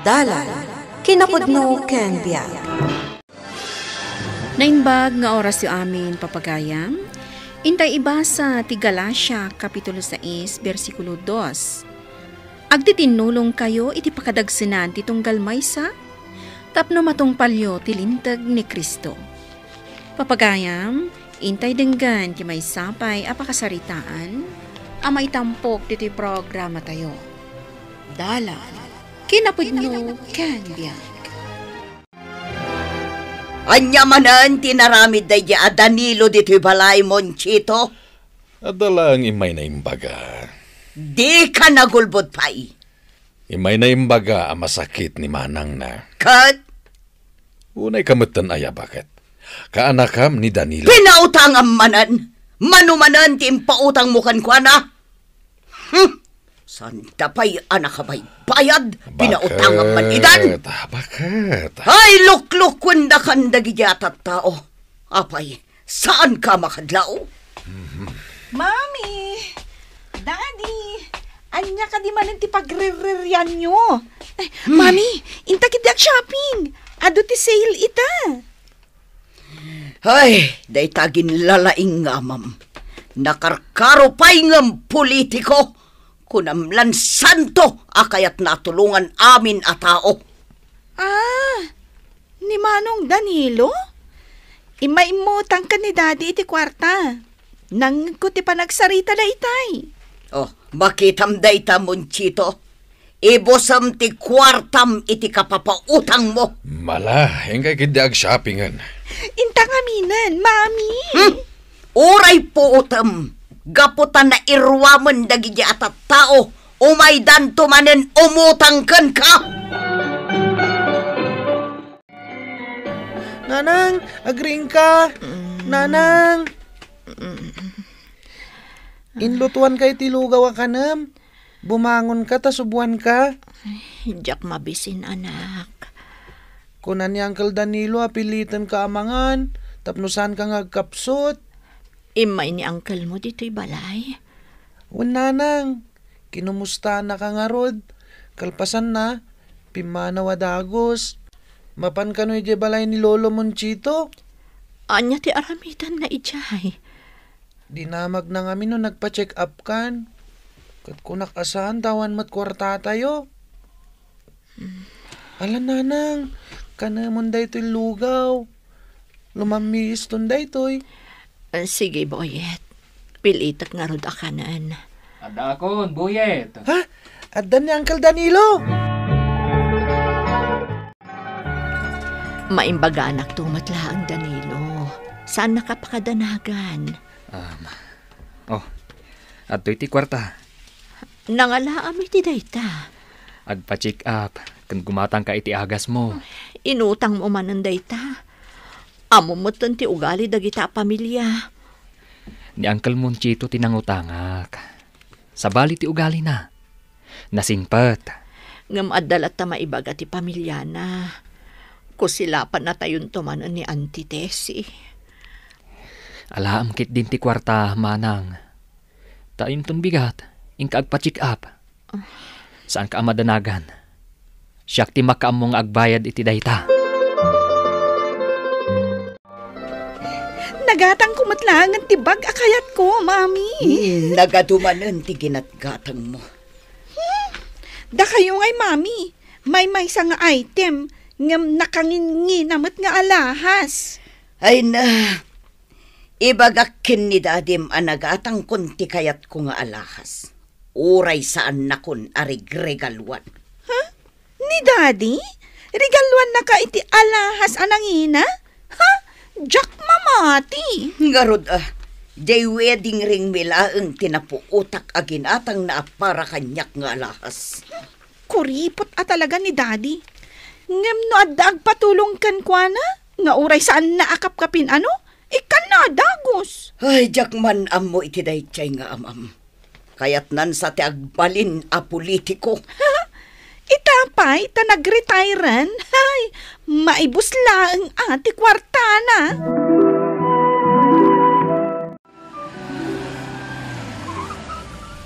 Dalan, kinapudno ken biag. Naimbag nga oras yu amin papagayam, intay ibasa ti Galacia Kapitulo 6, versikulo 2. Agtitinulong kayo iti pakadagsenan ti tunggal maysa, tapno matungpalyo ti lintag ni Kristo. Papagayam, intay denggan ti may sapay apakasaritaan, amay tampok ti programa tayo. Dalan, kinapudno ken biag. Anya manan tinaramid da ya Danilo dito'y balay Monchito. Adalang imay na imbaga. Di ka nagulbod pa'y. Imay na imbaga ang masakit ni Manang na. Kat? Unay kamutan aya bakit? Kaanakam ni Danilo. Pinautang ang manan. Manumanan ti impautang mukan kwa na. Santa pa'y anak ka ba'y bayad? Pinautang ang manidan. Bakit? Ay, lukluk kunda kandagi yatat tao. Apay, saan ka makadlaw? Mami! Daddy! Anya ka di manin ti pagre-re-rian nyo. Mami, intakid ak shopping. Ado ti sale ita. Ay, day tagin lalaing ngamam. Nakarkaro pa'y ngam politiko. Kunamlan santo akayat natulungan amin a tao. Ni Manong Danilo? Imaimutang ka ni Daddy iti kwarta. Nang ko ti panagsarita da itay. Oh, makitam da ita, Monchito. Ibosam ti kwartam iti kapapautang mo. Mala, engkay kidiag shoppingan. Intang aminan, Mami. Uray po utam. Gaputan na irwaman dagiti atat tao, umay danto manen umutangken ka. Nanang, agring ka. Nanang. Inlutuan kay tilugaw ka nam. Bumangon ka, tasubuan ka. Diyak mabisin, anak. Kunan ni Uncle Danilo, apilitan ka amangan. Tapnusan ka ngagkapsot. Imay ni uncle mo dito'y balay. Nanang, kinumusta na ka nga rod. Kalpasan na, pimanawa dagos. Mapan ka no ije balay ni Lolo Monchito. Anya ti aramitan na ijay. Dinamag na nga no nagpa-check up kan. Kat kunak asahan tawan mat kwarta tayo. Alam nanang, kanamon da ito'y lugaw. Lumamiis ton da ito'y. Sige, Boyet. Pilitak nga rod akanan. Ada akon, Boyet. Ha? Adan ni Uncle Danilo. Maimbaga anak tumatla ang Danilo. Saan nakapakadanagan? Adto iti kwarta. Nangalaam iti dayta. Agpa-check up. Kan gumatang ka iti agas mo. Inutang mo man ang dayta. Amo mo ti ugali dagita pamilya. Ni Uncle Monchito tinangutangak. Sabali ti ugali na. Nasingpat. Ngam adalat ta maibaga ti pamilya na. Kusilapan na tayon tumanon ni Auntie Tessie. Alaam kit din ti kwarta, Manang. Taim ton bigat. Inka agpa-check up. Saan ka amadanagan? Siyak ti makaamong agbayad iti dayta. Nagatang kumatlangan ti bag akayat ko, Mami. Nagadumanan ti ginatgatang mo. Da kayo ngay, Mami. May nga item ngam nakanginginamot nga alahas. Ay na, ibagakin ni dadim anagatang kunti kayat ko nga alahas. Uray saan na kun arig regalwan. Ha? Ni Daddy? Regalwan na ka iti alahas anangina? Ha? Jack mamati. Ngarod day wedding ring milaang tinapuutak aginatang na para kanyak nga alahas. Kuripot talaga ni Daddy. Ngem no addag patulong kan kwa na? Nga uray saan na akap-kapin ano? Ikan na dagos. Ay, jakman am mo iti daychay nga amam. Kayat nan sa ti agbalin a politiko. Itapay, ta nag-retirean. Hay, maibusla ang ati kwartana.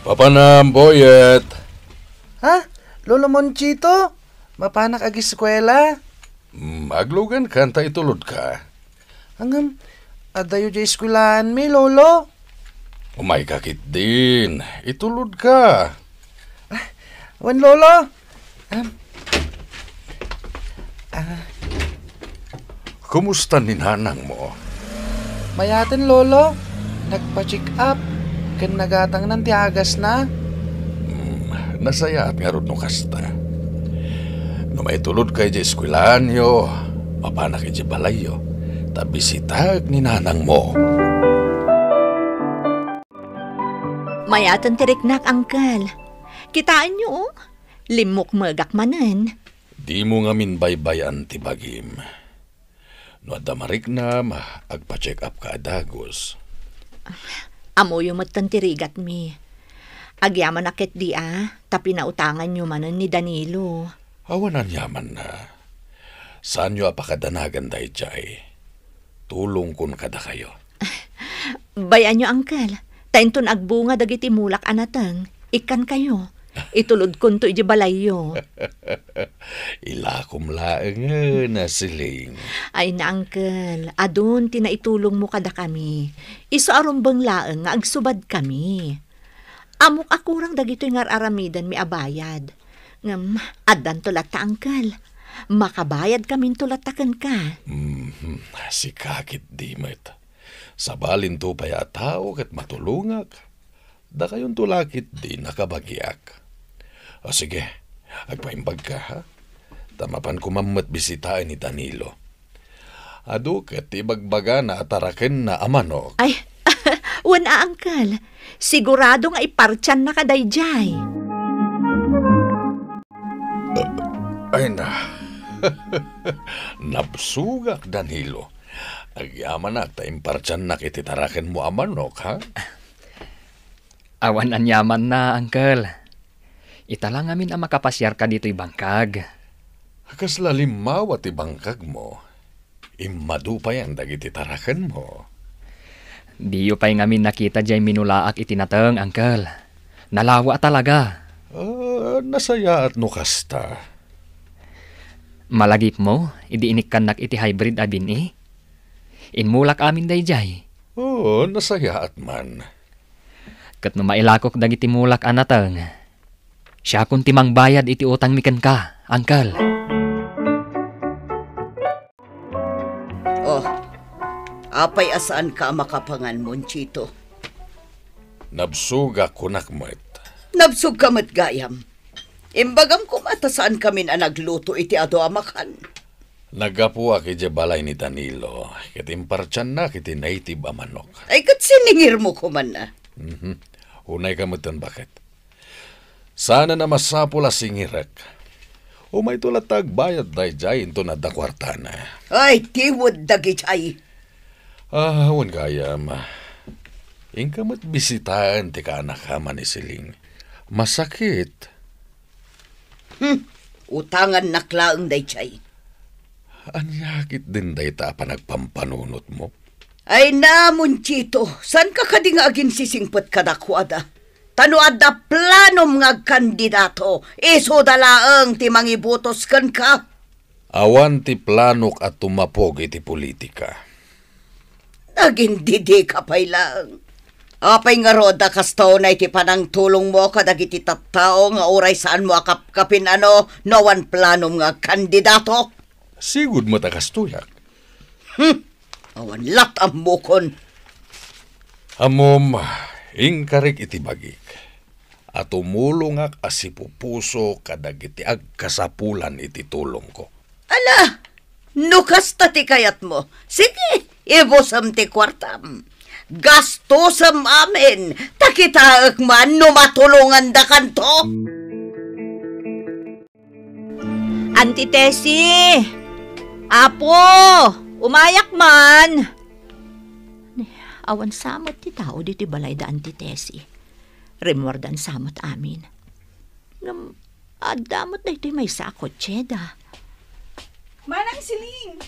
Papanam, Boyet. Ha? Lolo Monchito? Mapanak agi eskwela. Aglugan ka, ta itulod ka. Hanggang adayo di eskwelaan mi, lolo. Umay kakit din. Itulod ka. Wan, lolo. Kumusta ni nanang mo? Mayaten, lolo. Nagpa-check up. Kan nagatang ng tiagas na. Nasaya at nga ron no kasta. No maitulod kay di eskwelaan yo, mapanak kay di balayo, tabisitag ni nanang mo. Mayatan tiriknak, Angkal. Kitaan nyo, limok magak manen. Di mo nga minbaybayan ti bagim. No adamarik na agpa-check up ka adagos. Amo yung matantirigat mi. Agyaman akit di tapi nautangan nyo manen ni Danilo. Awanan yaman na. Saan nyo apakadanagan dahi jay? Tulong kun kada kayo. Bayan nyo, Angkal. Tainton agbunga dagiti mulak anatang. Ikan kayo. Itulod kun to iji balayo. Ilakom laeng na siling. Ay na, Angkal. Adun tinaitulong mo kada kami. Iso arumbang laeng nga agsubad kami. Amok akurang dagito yung aramidan mi abayad. Ngam, adan tulat ta, Angkal. Makabayad kami tulatakan ka. Si kakit di met. Sabalin to paya tao kat matulungak. Da kayon tulakit di nakabagyak. O sige, agpaimbag ka ha. Tamapan ko mamat bisitain ni Danilo. Ado kat ibagbaga na ataraken na amanok. Ay, wana, Angkal. Siguradong ay parchan na kadayjay. Ay na. Napsugak, Danilo. Agyaman na, taimparchan na kititaraken mo amanok, ha? Awan anyaman na, Uncle. Italang amin ang makapasyar ka dito'y bangkag. Kas lalimaw at ibangkag mo. Imadu pa yan dagiti taraken mo. Diyo pa'y ngamin nakita diya'y minulaak itinatang, Uncle. Nalawa talaga. Nasaya at nukasta. Malagip mo, idiinik kanak iti hybrid abin Inmulak amin day jay. Oo, nasaya at man. Kat no mailakok dagiti mulak anatang. Siya kung timang bayad iti utang mikan ka, Uncle. Oh, apay asaan ka makapangan mo, Chito? Nabsuga kunak mo't. Nabsug ka mat gayam. Imbagam kumata saan kami na nagluto iti ado amakan. Nagapuwa kiti balay ni Danilo. Kitimparchan na kiti native amanok. Ay kat siningir mo kuman na. Unay kamutan bakit? Sana na masapula singirek. Umay tulatag bayad day jay into na dakwarta na. Ay, tiwod dagi chay. Awan kayam. Ingkamot bisitaan ti ka anak ka man isiling. Masakit. Utangan naklaang day chay. Anyakit din day ta panagpampanunot mo. Ay namon, Chito. San ka kading agin sisingpot kadakwada? Tanuad da planom nga kandidato. Iso dalaang ti mangibutos kan ka. Awan ti planok at tumapog iti politika. Naging didi ka pa'y lang. Apay nga roda kastaw na iti panang tulong mo kadagiti tattao nga oray saan mo akapkapin nawan planom nga kandidato. Sigud mo takastuyak. Awan latam mo kon. Amom, ingkarik iti bagik. At umulungak asipupuso kadagiti agkasapulan iti tulong ko. Ala, nukas ti kayat mo. Sige, ibusam ti kwartam. Gastosam amin. Takitaak man no matulungan da kanto. Auntie Tessie! Apo! Umayak man! Awan samot ti tao diti balay da Auntie Tessie. Remordan samot amin. Adamot na ito'y may sakot, Cheda. Manang siling.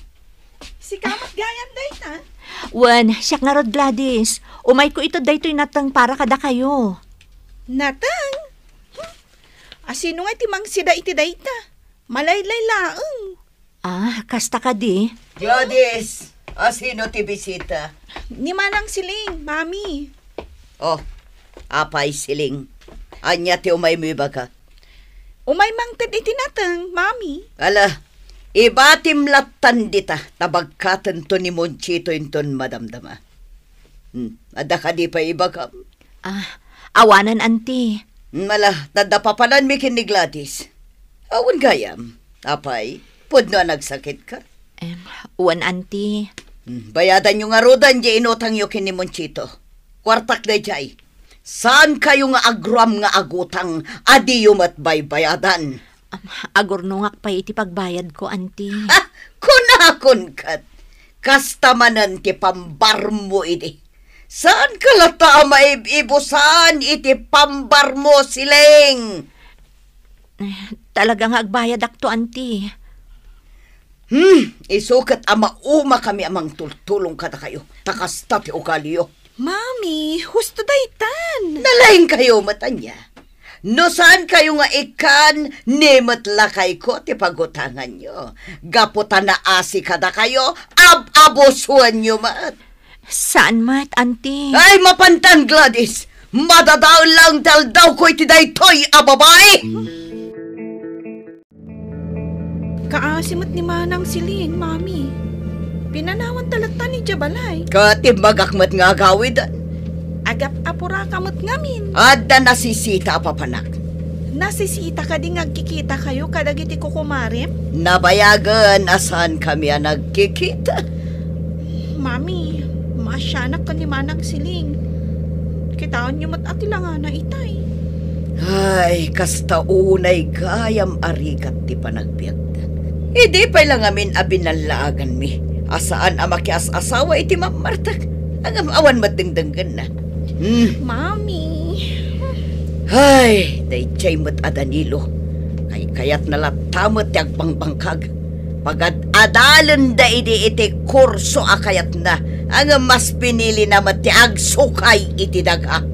Si kamat gayam day ta. Wan, siyak nga rod, Gladys. Umay ko ito daytoy natang para kada kayo. Natang? Asino nga timang sida iti day ta? Malaylay laeng. Kasta ka di. Gladys, sino ti bisita? Ni Manang Siling, Mami. Oh, apay siling. Anya ti umay mo iba ka? Umay mangtad itinatang, Mami. Ala, ibatim latan dita, tabagkatan to ni Monchito inton madamdama. Ada ka di pa iba ka? Awanan, auntie. Mala, tadapapanan mi kin ni Gladys. Awan gayam, apay, pud na nagsakit ka. Uwan, auntie. Bayadan yung arudan di inutang yu kin ni Monchito. Kwartak na jay. Saan kayo nga agram nga agutang adi yumat bayadan? Agurnungak pa iti pagbayad ko, auntie. Kunakon kat. Kastamanan ti pambar mo iti. Saan kalata maibusan iti pambar mo, Siling? Talagang agbayad akto, auntie. Isukat uma kami amang tultulong kada kayo. Takasta ti ukaliyo. Mami, husto daytan. Nalaing kayo matanya. No saan kayo nga ikan, nimatlakay ko ti pagutangan nyo. Gaputan na asi kada kayo, abusuan nyo mat. Saan mat, auntie? Ay, mapantan, Gladys. Madadaw lang daldaw ko iti daytoy, ababay. Kaasimot ni Manang Siling, Mami. Pinanawan talata ni Jabalay. Katimbagakmat nga gawidan. Agap apura kamot ngamin. Adda nasisita papanak. Nasisita ka di nagkikita kayo kadagiti kukumarip? Nabayagan asan kami ang nagkikita. Mami, masyanak ka ni Manang Siling. Kitaan niyo mat atilangan na itay. Ay, kasta unay gayam arigat ti panagbiagda. Hindi pa lang amin abinalaagan mi. Asaan amakias asawa iti mamartak. Ang awan matdengdenggan na. Mami. Ay, dayjay mat adanilo. Kayat nalatamot ti agbangbangkag. Pagad adalan da iti kurso akayat na. Ang mas pinili na ti agsukay iti daga.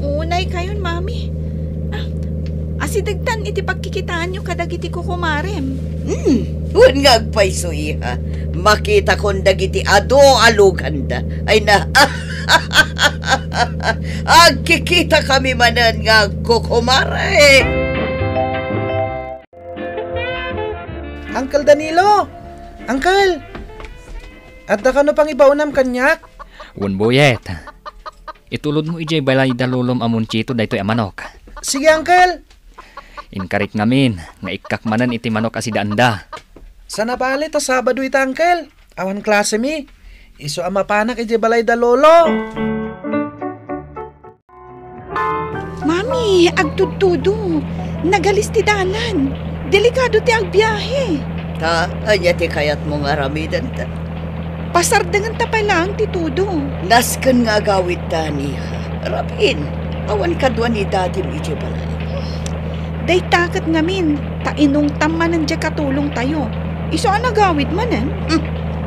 Unay kayon, Mami. Asidagtan iti pagkikitaan nyo kadagiti kukumarem. Huwag nga agpayso iha. Makita kon dagiti ado aluganda. Ay na, agkikita kami manan nga kukumare. Uncle Danilo! Uncle! Adda ka no pang ibaunam kanyak? Wunboyet. Itulod mo ijay balay dalulom amon chito daytoy amanok. Sige, Uncle! Inkarit ngamin, nga ikakmanan iti manok asidanda. Sana bali to Sabado ita, Uncle. Awan klase mi. Iso amapanak ijay balay dalolo. Mami, agtutudo. Nagalis ti dalan. Delikado ti agbiyahe. Anya ti kayat mong aramidan ta. Pasardangan ta pa lang ti tudo. Nasken nga agawit ta niha. Rapin, awan kadwan ni dadim iti balay. Day takat ngamin, tainong tamanan dya katulong tayo. Iso ang nagawid manan?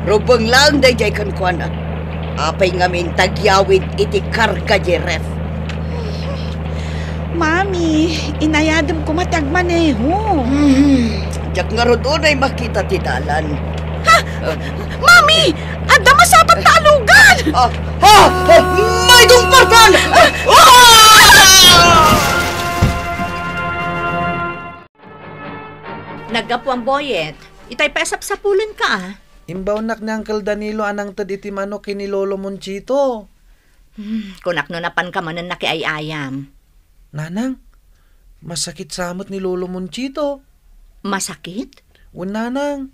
Rubang lang day jay kankwana. Apay ngamin tagyawid iti karga di ref. Mami, inayadam ko matagmaneho. Diyak nga ro ay makita ti dalan. Mami! Ada masapat talugan! May dumpartan! Nagapuang boyet. Itay paesap sa pulan ka, Imbawnak ni Uncle Danilo anang tad iti manok kini Lolo Monchito. Kunak no napan ka manan nakiayayam. Nanang, masakit samot ni Lolo Monchito. Masakit? Nanang,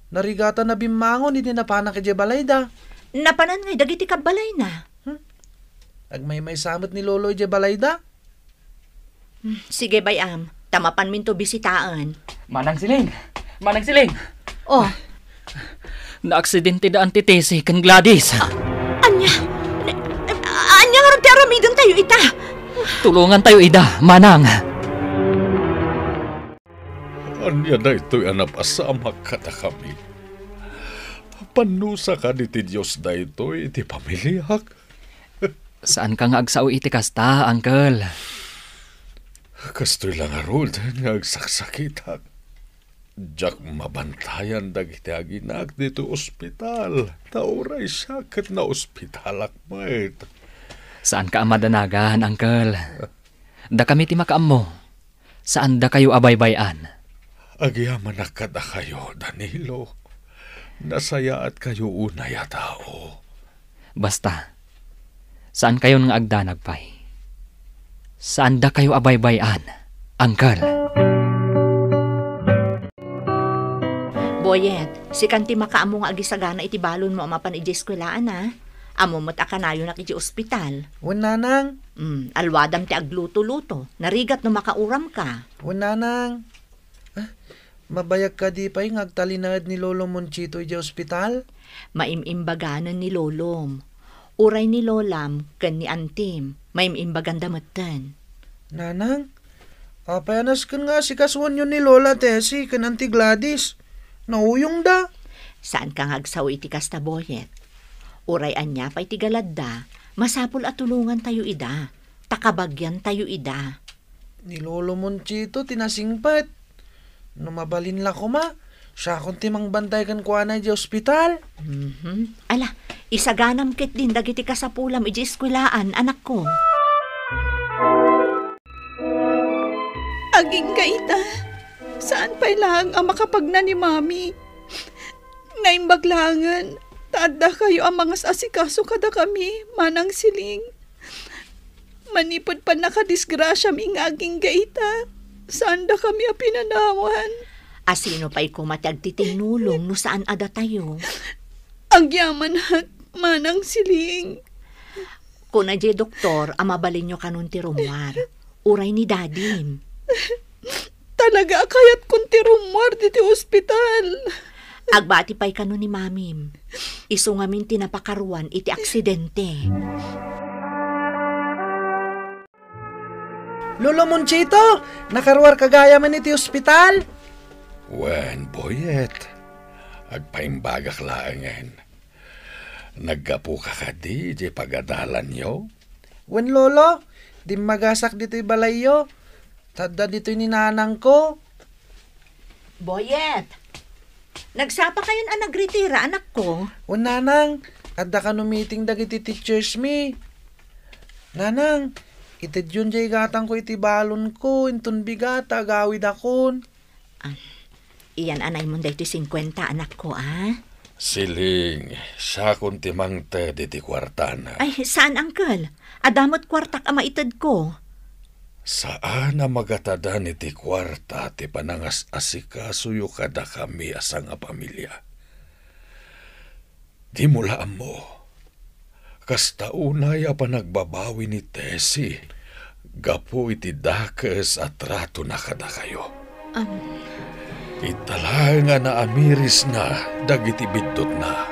narigata na bimangon hindi napanak iti balay da. Napanan ngay dagiti kabalay na. Agmay samot ni Lolo iti balay da. Sige bayam, tamapan minto bisitaan. Manang Siling! Manang Siling! Oh, Na-aksidente da antitesi kan Gladys. anya nga ron ti aramidon tayo ita. Tulungan tayo ida, Manang. Anya na ito'y anapasama kada kami. Panusa ka ni ti Diyos na ito'y iti pamilihak. Saan ka nga agsaw iti kasta, Uncle? Kastoy lang arod nga agsaksakit. Jak mabantayan dagiti aginak dito ospital. Tauray sakit na ospital akmayt. Saan ka amadanagan, Uncle? Da kami ti makaammo. Saan da kayo abaybayan? Agyaman na kada kayo, Danilo. Nasaya at kayo unay a tao. Basta, saan kayo nga agdanag pay? Saan da kayo abaybayan, Uncle? Boyet, si kanti makaamo nga agisagana iti balon mo amapan iti eskwelaan ha. Amo mo't akanayo na iti ospital. Nanang. Alwadam ti agluto-luto. Narigat no makauram ka. Nanang. Mabayag ka di pa'y ngagtalinad ni Lolo Monchito iti ospital? Maimimbaganan ni Lolom. Uray ni Lolam, ken ni Antim. Maimimbagan damatan. Nanang, apayanas kan nga si kaswan yun ni Lola Tessie kan Auntie Gladys. Nauyong da. Saan kang agsaw iti kasta, Boyet? Uray anya pa iti galadda. Masapul at tulungan tayo ida. Takabagyan tayo ida. Ni Lolo Monchito tinasingpat. Numabalin la ko ma. Siya kung timang bantay kan kuha na di ospital. Ala, isaganam ket din dagiti kasapulam iti eskwelaan, anak ko. Aging kaita, saan pa ilang ang makapagna ni Mami? Naimbaglangan, taadda kayo ang mga asikaso kada kami, manang siling. Manipod pa nakadisgrasya ming aging gaita. Saan da kami a pinanawan? Asino pa'y kumatag titinulong no saan ada tayo? Ang yaman at manang siling. Kung na di doktor, amabalin nyo kanun ti rumwar. Uray ni Dadim. Talaga kayat kung tirumwar diti ospital. Agbati pa'y kanun ni Mamim. Isu ngamin tinapakaruan iti aksidente. Lolo Monchito, nakaruar kagaya man iti ospital? Wen, Boyet. Agpaimbagak laangan. Naggapu ka di pagadalan nyo? Wen, Lolo, di magasak dito'y balayo. Tadda dito'y ninanang ko. Boyet, nagsapa kayon ang nagretira, anak ko. Wen, Nanang, adda ka no meeting dagiti teachers mi. Nanang, itid yun jay gatang ko iti balon ko, intun bigat, agawid akon. Iyan anay mo dahil 50, anak ko, ah? Siling, siya kung timang te diti kwartana. Ay, saan, Uncle? Adamot kwartak ama itad ko. Saan na magatada niti kwarta ti panangas asikasuyo kada kami asa nga pamilya. Di mulaan mo. Kasta unay a panagbabawi ni Tessie. Gapo iti dakes at rato na kada kayo. Italanga na amiris na, dagiti bidot na.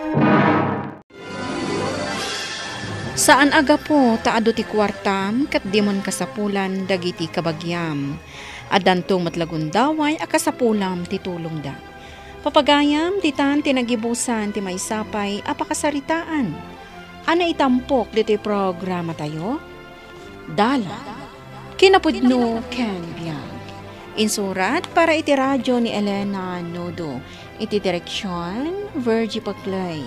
Saan aga po taado ti kwartam kat dimon kasapulan dagiti kabagyam. Adantong matlagundaway a kasapulam ti tulong da. Papagayam titan tinagibusan ti maysapay a pakasaritaan. Ana itampok diti programa tayo? Dala. Kinapudno Ken Biag. Insurat para iti radyo ni Elena Nodo. Iti direksyon, Virgie Paclay.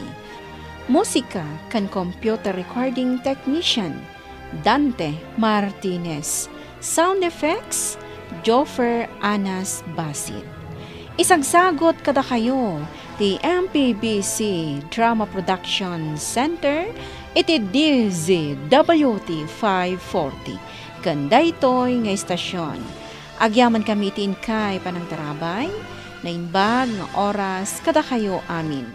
Musika kan computer recording technician, Dante Martinez. Sound effects, Joffer Anas Basit. Isagsagot kada kayo, the MPBC Drama Production Center, iti DZWT 540. Kandaytoy nga istasyon. Agyaman kami itin kay panang tarabay, na inbag nga oras kada kayo amin.